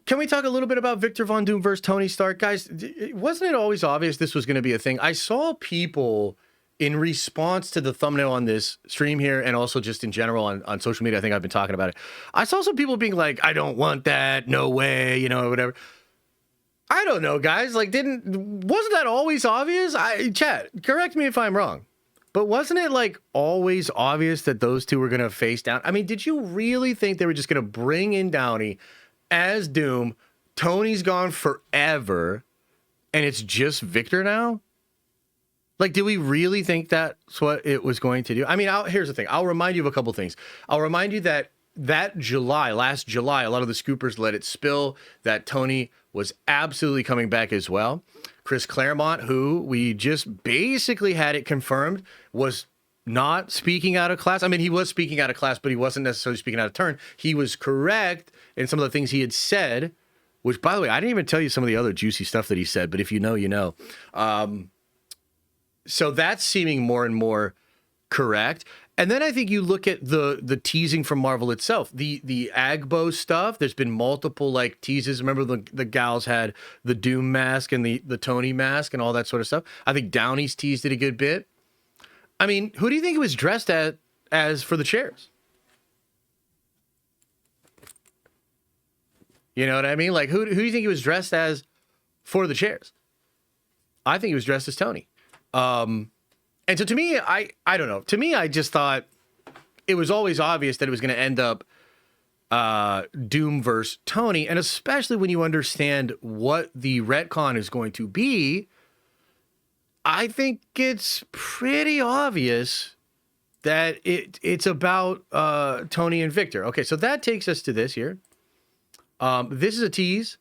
can we talk a little bit about Victor Von Doom versus Tony Stark, guys? Wasn't it always obvious this was going to be a thing? I saw people in response to the thumbnail on this stream here, and also just in general on social media. I think I've been talking about it. I saw some people being like, "I don't want that, no way," you know, whatever. I don't know, guys. Like, wasn't that always obvious? Chat, correct me if I'm wrong. But wasn't it, like, always obvious that those two were going to face down? I mean, did you really think they were just going to bring in Downey as Doom? Tony's gone forever, and it's just Victor now? Like, do we really think that's what it was going to do? I mean, here's the thing. I'll remind you of a couple things. I'll remind you that last July, a lot of the scoopers let it spill that Tony was absolutely coming back as well. Chris Claremont, who we just basically had it confirmed, was not speaking out of class. I mean, he was speaking out of class, but he wasn't necessarily speaking out of turn. He was correct in some of the things he had said, which, by the way, I didn't even tell you some of the other juicy stuff that he said, but if you know, you know. So that's seeming more and more correct. And then I think you look at the teasing from Marvel itself, the Agbo stuff. There's been multiple like teases. Remember the gals had the Doom mask and the Tony mask and all that sort of stuff. I think Downey's teased it a good bit. I mean, who do you think it was dressed as for the chairs? You know what I mean? Like who do you think he was dressed as for the chairs? I think he was dressed as Tony. And so to me, I don't know. To me, I just thought it was always obvious that it was going to end up Doom versus Tony. And especially when you understand what the retcon is going to be, I think it's pretty obvious that it's about Tony and Victor. Okay, so that takes us to this here. This is a tease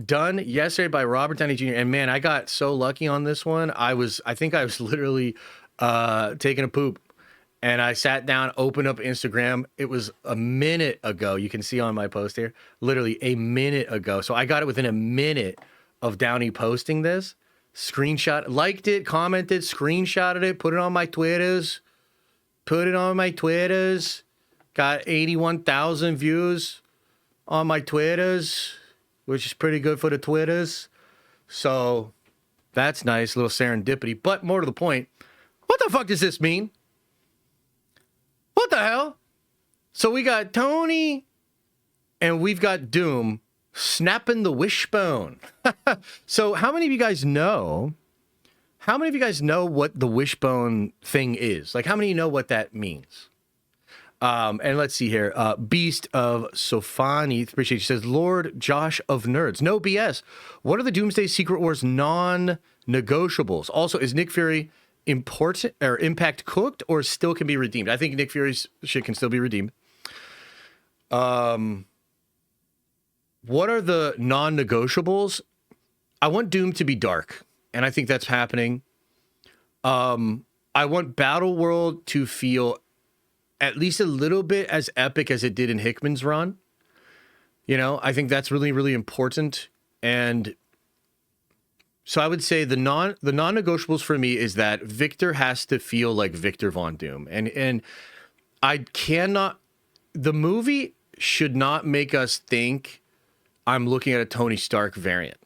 done yesterday by Robert Downey Jr. And man, I got so lucky on this one. I think I was literally taking a poop, and I sat down, opened up Instagram. It was a minute ago. You can see on my post here, literally a minute ago. So I got it within a minute of Downey posting this. Screenshot, liked it, commented, screenshotted it, put it on my Twitters. Got 81,000 views on my Twitters, which is pretty good for the Twitters. So that's nice, little serendipity. But more to the point, what the fuck does this mean? What the hell? So we got Tony and we've got Doom snapping the wishbone. So how many of you guys know? How many of you guys know what the wishbone thing is? Like, how many of you know what that means? And let's see here. Beast of Sofani, appreciate you, says, Lord Josh of Nerds. No BS. What are the Doomsday Secret Wars non-negotiables? Also, is Nick Fury important or Impact cooked or still can be redeemed? I think Nick Fury's shit can still be redeemed. What are the non-negotiables? I want Doom to be dark, and I think that's happening. I want Battleworld to feel at least a little bit as epic as it did in Hickman's run. You know, I think that's really, really important. And so I would say the non-negotiables for me is that Victor has to feel like Victor Von Doom. And I cannot, the movie should not make us think I'm looking at a Tony Stark variant.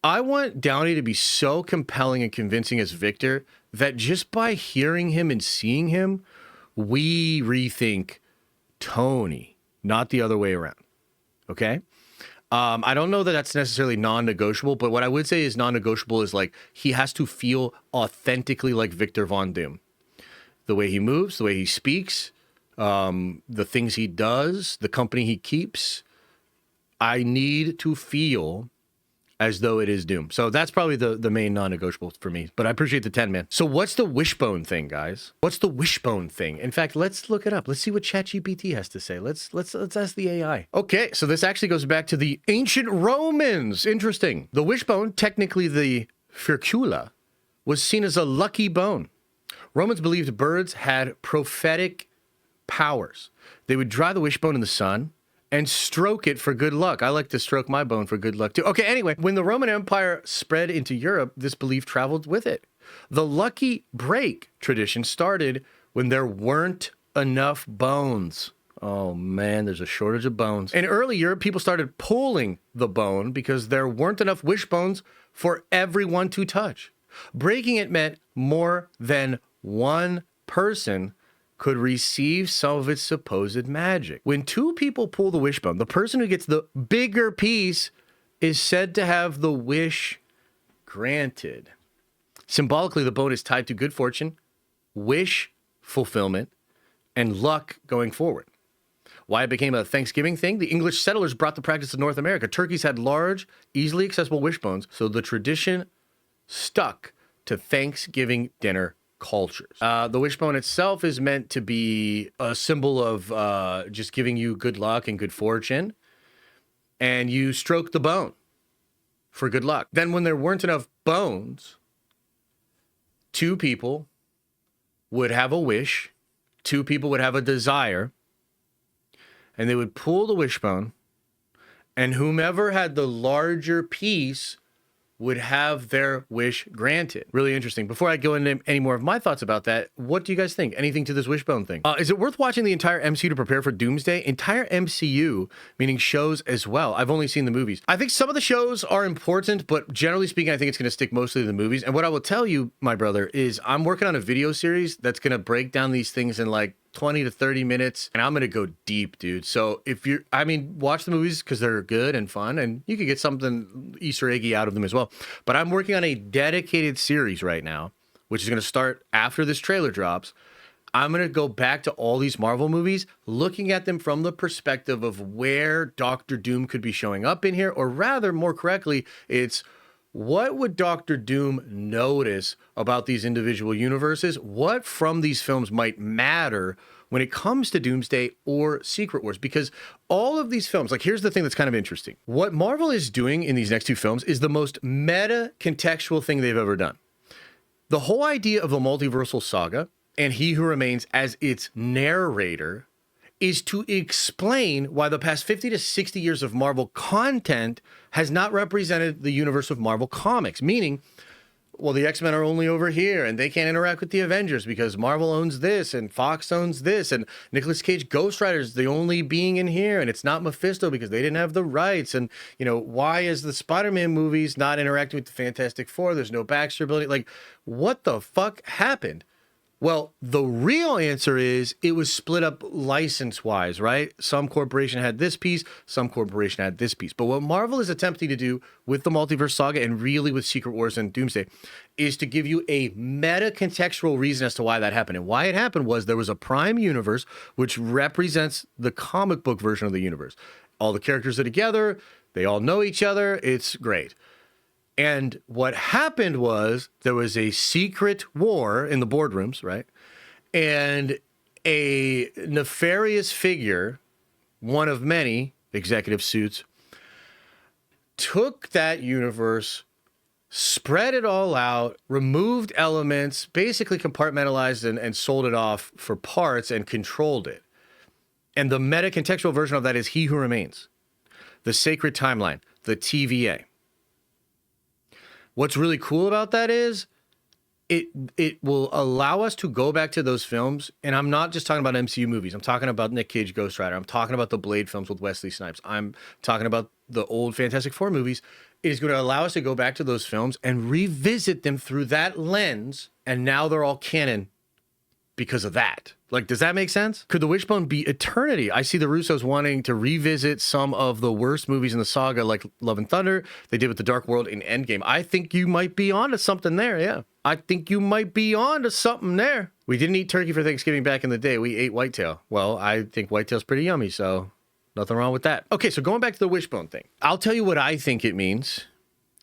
I want Downey to be so compelling and convincing as Victor that just by hearing him and seeing him, we rethink Tony, not the other way around. Okay? I don't know that that's necessarily non-negotiable, but what I would say is non-negotiable is like he has to feel authentically like Victor Von Doom. The way he moves, the way he speaks, the things he does, the company he keeps. I need to feel as though it is Doom. So that's probably the main non-negotiable for me. But I appreciate the 10, man. So what's the wishbone thing, guys? What's the wishbone thing? In fact, let's look it up. Let's see what ChatGPT has to say. Let's ask the AI. Okay, so this actually goes back to the ancient Romans. Interesting. The wishbone, technically the furcula, was seen as a lucky bone. Romans believed birds had prophetic powers. They would dry the wishbone in the sun and stroke it for good luck. I like to stroke my bone for good luck too. Okay, anyway, when the Roman Empire spread into Europe, this belief traveled with it. The lucky break tradition started when there weren't enough bones. Oh man, there's a shortage of bones. In early Europe, people started pulling the bone because there weren't enough wishbones for everyone to touch. Breaking it meant more than one person could receive some of its supposed magic. When two people pull the wishbone, the person who gets the bigger piece is said to have the wish granted. Symbolically, the bone is tied to good fortune, wish fulfillment, and luck going forward. Why it became a Thanksgiving thing? The English settlers brought the practice to North America. Turkeys had large, easily accessible wishbones, so the tradition stuck to Thanksgiving dinner cultures. The wishbone itself is meant to be a symbol of just giving you good luck and good fortune. And you stroke the bone for good luck. Then when there weren't enough bones, two people would have a wish, two people would have a desire, and they would pull the wishbone, and whomever had the larger piece would have their wish granted. Really interesting. Before I go into any more of my thoughts about that, what do you guys think? Anything to this wishbone thing? Is it worth watching the entire MCU to prepare for Doomsday? Entire MCU, meaning shows as well. I've only seen the movies. I think some of the shows are important, but generally speaking, I think it's going to stick mostly to the movies. And what I will tell you, my brother, is I'm working on a video series that's going to break down these things in like 20 to 30 minutes, and I'm going to go deep, dude. So if you're, I mean, watch the movies because they're good and fun, and you can get something Easter eggy out of them as well. But I'm working on a dedicated series right now, which is going to start after this trailer drops. I'm going to go back to all these Marvel movies, looking at them from the perspective of where Doctor Doom could be showing up in here, or rather, more correctly, it's what would Doctor Doom notice about these individual universes? What from these films might matter when it comes to Doomsday or Secret Wars? Because all of these films, like, here's the thing that's kind of interesting. What Marvel is doing in these next two films is the most meta contextual thing they've ever done. The whole idea of the multiversal saga and He Who Remains as its narrator is to explain why the past 50 to 60 years of Marvel content has not represented the universe of Marvel comics, meaning, well, the X-Men are only over here and they can't interact with the Avengers because Marvel owns this and Fox owns this, and Nicolas Cage Ghost Rider is the only being in here, and it's not Mephisto because they didn't have the rights. And, you know, why is the Spider-Man movies not interacting with the Fantastic Four? There's no Baxter ability. Like, what the fuck happened? Well, the real answer is it was split up license-wise, right? Some corporation had this piece, some corporation had this piece. But what Marvel is attempting to do with the Multiverse Saga and really with Secret Wars and Doomsday is to give you a meta-contextual reason as to why that happened. And why it happened was there was a prime universe, which represents the comic book version of the universe. All the characters are together. They all know each other. It's great. And what happened was there was a secret war in the boardrooms, right? And a nefarious figure, one of many executive suits, took that universe, spread it all out, removed elements, basically compartmentalized and sold it off for parts and controlled it. And the meta-contextual version of that is He Who Remains, the Sacred Timeline, the TVA. What's really cool about that is it will allow us to go back to those films, and I'm not just talking about MCU movies. I'm talking about Nick Cage Ghost Rider. I'm talking about the Blade films with Wesley Snipes. I'm talking about the old Fantastic Four movies. It is going to allow us to go back to those films and revisit them through that lens, and now they're all canon because of that. Like, does that make sense? Could the Wishbone be eternity? I see the Russos wanting to revisit some of the worst movies in the saga, like Love and Thunder. They did with the Dark World in Endgame. I think you might be onto something there, yeah. I think you might be onto something there. We didn't eat turkey for Thanksgiving back in the day. We ate whitetail. Well, I think whitetail's pretty yummy, so nothing wrong with that. Okay, so going back to the Wishbone thing. I'll tell you what I think it means.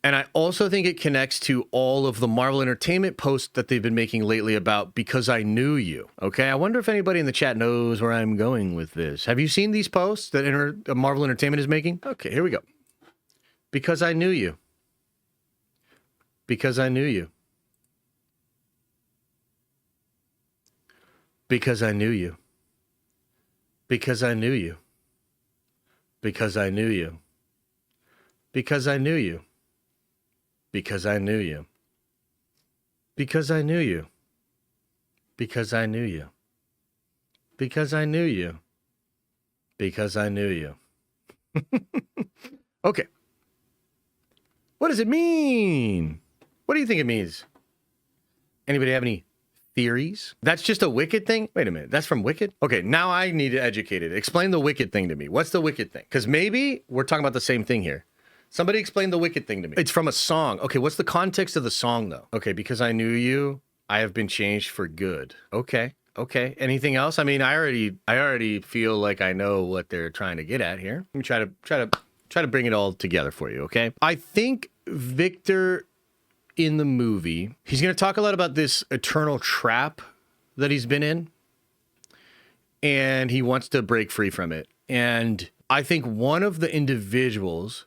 And I also think it connects to all of the Marvel Entertainment posts that they've been making lately about Because I Knew You. Okay, I wonder if anybody in the chat knows where I'm going with this. Have you seen these posts that Marvel Entertainment is making? Okay, here we go. Because I Knew You. Because I Knew You. Because I Knew You. Because I Knew You. Because I Knew You. Because I Knew You. Because I knew you. Because I knew you. Because I knew you. Because I knew you. Because I knew you. Okay. What does it mean? What do you think it means? Anybody have any theories? That's just a Wicked thing? Wait a minute. That's from Wicked? Okay, now I need to educate it. Explain the Wicked thing to me. What's the Wicked thing? Because maybe we're talking about the same thing here. Somebody explain the Wicked thing to me. It's from a song. Okay, what's the context of the song, though? Okay, because I knew you, I have been changed for good. Okay. Okay. Anything else? I mean, I already feel like I know what they're trying to get at here. Let me try to bring it all together for you, okay? I think Victor in the movie, he's going to talk a lot about this eternal trap that he's been in, and he wants to break free from it. And I think one of the individuals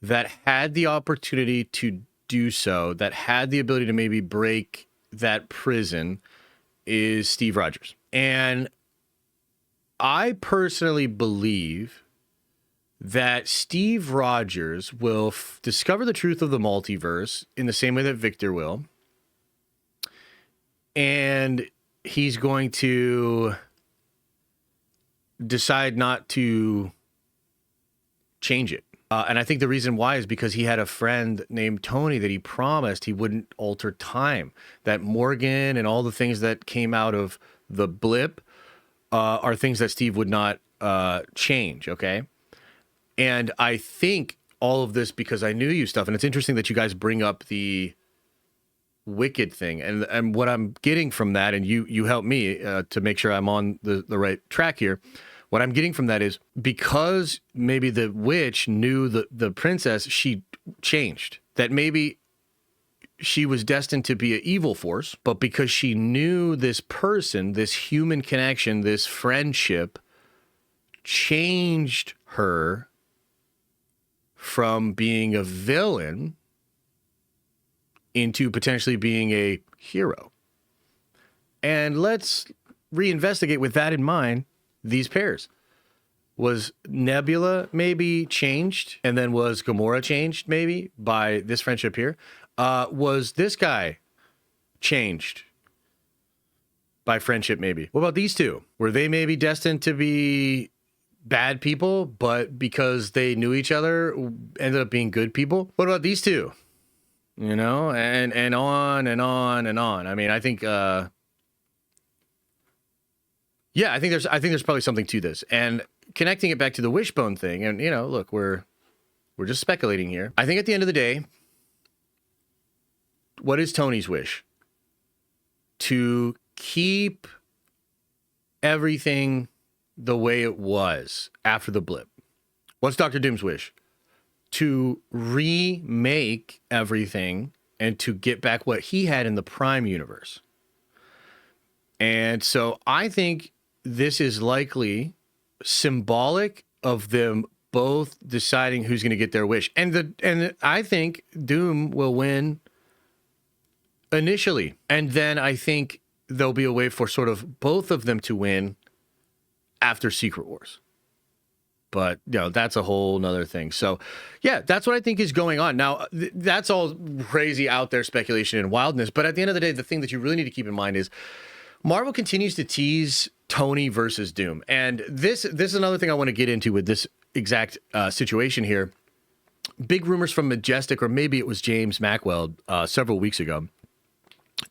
that had the opportunity to do so, that had the ability to maybe break that prison, is Steve Rogers. And I personally believe that Steve Rogers will discover the truth of the multiverse in the same way that Victor will. And he's going to decide not to change it. And I think the reason why is because he had a friend named Tony that he promised he wouldn't alter time. That Morgan and all the things that came out of the blip are things that Steve would not change, okay? And I think all of this because I knew you stuff. And it's interesting that you guys bring up the Wicked thing. And what I'm getting from that, and you help me to make sure I'm on the right track here. What I'm getting from that is because maybe the witch knew the princess, she changed. That maybe she was destined to be an evil force, but because she knew this person, this human connection, this friendship, changed her from being a villain into potentially being a hero. And let's reinvestigate with that in mind. These pairs. Was Nebula maybe changed? And then was Gamora changed maybe by this friendship here? Was this guy changed by friendship maybe? What about these two? Were they maybe destined to be bad people, but because they knew each other, ended up being good people? What about these two? You know, and on and on and on. I mean, I think... Yeah, I think there's probably something to this. And connecting it back to the wishbone thing, and you know, look, we're just speculating here. I think at the end of the day, what is Tony's wish? To keep everything the way it was after the blip. What's Doctor Doom's wish? To remake everything and to get back what he had in the Prime universe. And so I think this is likely symbolic of them both deciding who's going to get their wish. And I think Doom will win initially. And then I think there'll be a way for sort of both of them to win after Secret Wars. But, you know, that's a whole nother thing. So, yeah, that's what I think is going on. Now, that's all crazy out there speculation and wildness. But at the end of the day, the thing that you really need to keep in mind is Marvel continues to tease Tony versus Doom. And this is another thing I want to get into with this exact situation here. Big rumors from Majestic, or maybe it was James Mackwell several weeks ago,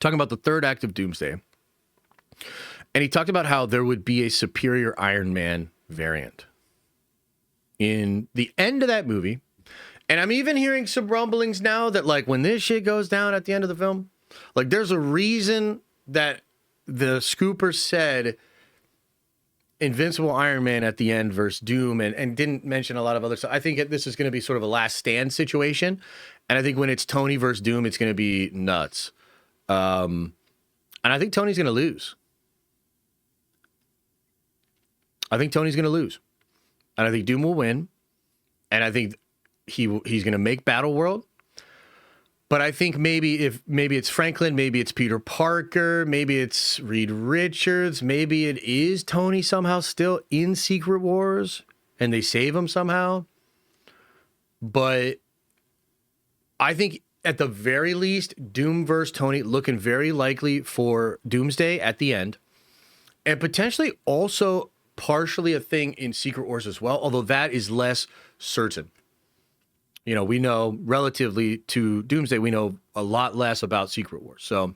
talking about the third act of Doomsday. And he talked about how there would be a superior Iron Man variant in the end of that movie. And I'm even hearing some rumblings now that, like, when this shit goes down at the end of the film, like, there's a reason that the scooper said Invincible Iron Man at the end versus Doom and didn't mention a lot of other stuff. I think this is going to be sort of a last stand situation. And I think when it's Tony versus Doom, it's going to be nuts. And I think Tony's going to lose. I think Tony's going to lose. And I think Doom will win. And I think he's going to make Battleworld. But I think maybe it's Franklin, maybe it's Peter Parker, maybe it's Reed Richards, maybe it is Tony somehow still in Secret Wars and they save him somehow. But I think at the very least, Doom versus Tony looking very likely for Doomsday at the end. And potentially also partially a thing in Secret Wars as well, although that is less certain. You know, we know relatively to Doomsday, we know a lot less about Secret Wars. So,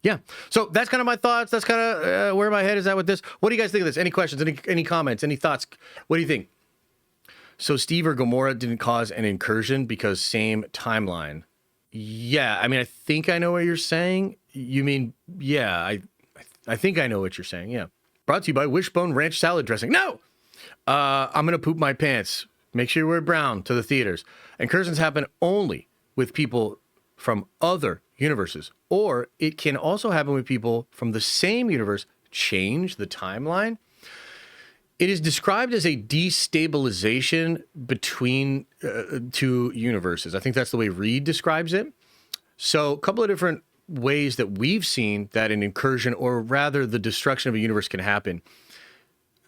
yeah. So that's kind of my thoughts. That's kind of where my head is at with this. What do you guys think of this? Any questions? Any comments? Any thoughts? What do you think? So Steve or Gamora didn't cause an incursion because same timeline. Yeah, I mean, I think I know what you're saying. You mean, yeah, I think I know what you're saying. Yeah. Brought to you by Wishbone Ranch Salad Dressing. No! I'm going to poop my pants. Make sure you wear brown to the theaters. Incursions happen only with people from other universes, or it can also happen with people from the same universe. Change the timeline. It is described as a destabilization between two universes. I think that's the way Reed describes it. So a couple of different ways that we've seen that an incursion, or rather the destruction of a universe, can happen.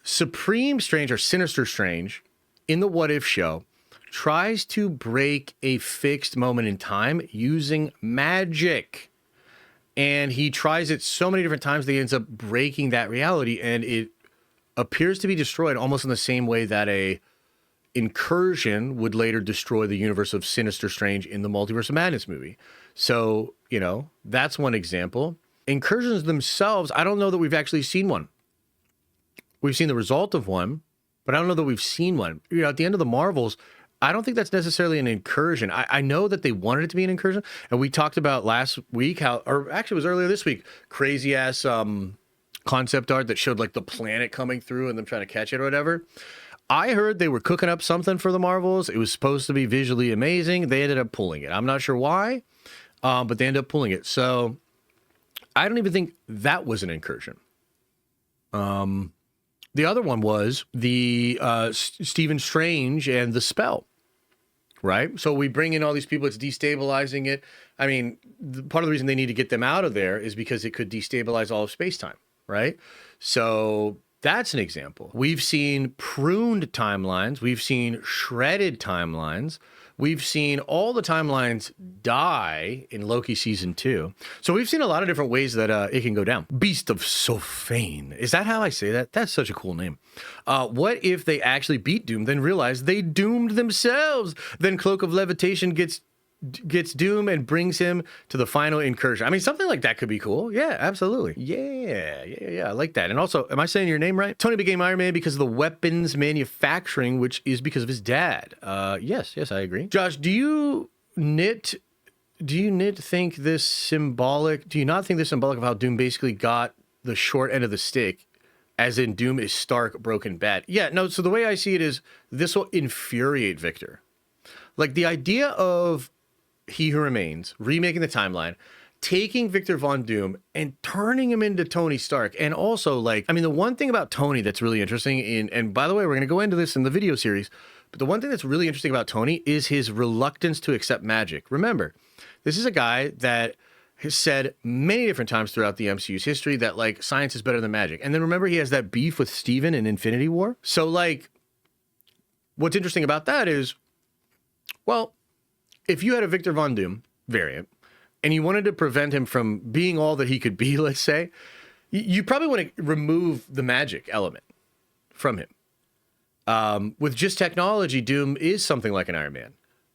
Supreme Strange, or Sinister Strange, in the What If show, tries to break a fixed moment in time using magic. And he tries it so many different times that he ends up breaking that reality, and it appears to be destroyed almost in the same way that a incursion would later destroy the universe of Sinister Strange in the Multiverse of Madness movie. So, you know, that's one example. Incursions themselves, I don't know that we've actually seen one. We've seen the result of one, but I don't know that we've seen one. You know, at the end of the Marvels, I don't think that's necessarily an incursion. I know that they wanted it to be an incursion, and we talked about last week how, or actually it was earlier this week, crazy ass concept art that showed like the planet coming through and them trying to catch it or whatever. I heard they were cooking up something for the Marvels. It was supposed to be visually amazing. They ended up pulling it. I'm not sure why, but they ended up pulling it. So I don't even think that was an incursion. The other one was the Stephen Strange and the spell, right? So we bring in all these people. It's destabilizing it. I mean, part of the reason they need to get them out of there is because it could destabilize all of space-time, right? So that's an example. We've seen pruned timelines. We've seen shredded timelines. We've seen all the timelines die in Loki season 2. So we've seen a lot of different ways that it can go down. Beast of Sophane. Is that how I say that? That's such a cool name. What if they actually beat Doom, then realize they doomed themselves? Then Cloak of Levitation gets Doom and brings him to the final incursion. I mean, something like that could be cool. Yeah, absolutely. Yeah. I like that. And also, am I saying your name right? Tony became Iron Man because of the weapons manufacturing, which is because of his dad. Yes, I agree. Josh, do you not think this symbolic of how Doom basically got the short end of the stick, as in Doom is Stark, broken, bad? Yeah, no, so the way I see it is this will infuriate Victor. Like the idea of He Who Remains, remaking the timeline, taking Victor Von Doom and turning him into Tony Stark. And also, like, I mean, the one thing about Tony that's really interesting, and by the way, we're going to go into this in the video series, but the one thing that's really interesting about Tony is his reluctance to accept magic. Remember, this is a guy that has said many different times throughout the MCU's history that, like, science is better than magic. And then remember, he has that beef with Steven in Infinity War. So, like, what's interesting about that is, well, if you had a Victor Von Doom variant and you wanted to prevent him from being all that he could be, let's say, you probably want to remove the magic element from him. With just technology, Doom is something like an Iron Man.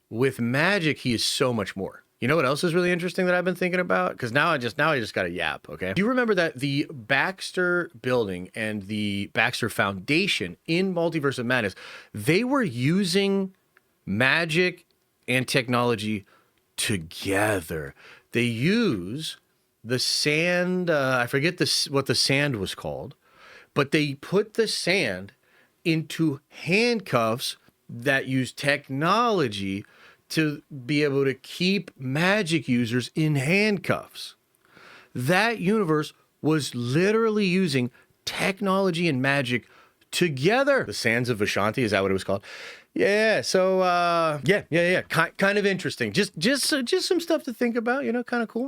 With magic, he is so much more. You know what else is really interesting that I've been thinking about? Because now I just got to yap, okay? Do you remember that the Baxter building and the Baxter Foundation in Multiverse of Madness, they were using magic and technology together? They use the sand, I forget what the sand was called, but they put the sand into handcuffs that use technology to be able to keep magic users in handcuffs. That universe was literally using technology and magic together. The Sands of Vishanti, is that what it was called? Yeah. So, yeah. Kind of interesting. Just some stuff to think about, you know, kind of cool.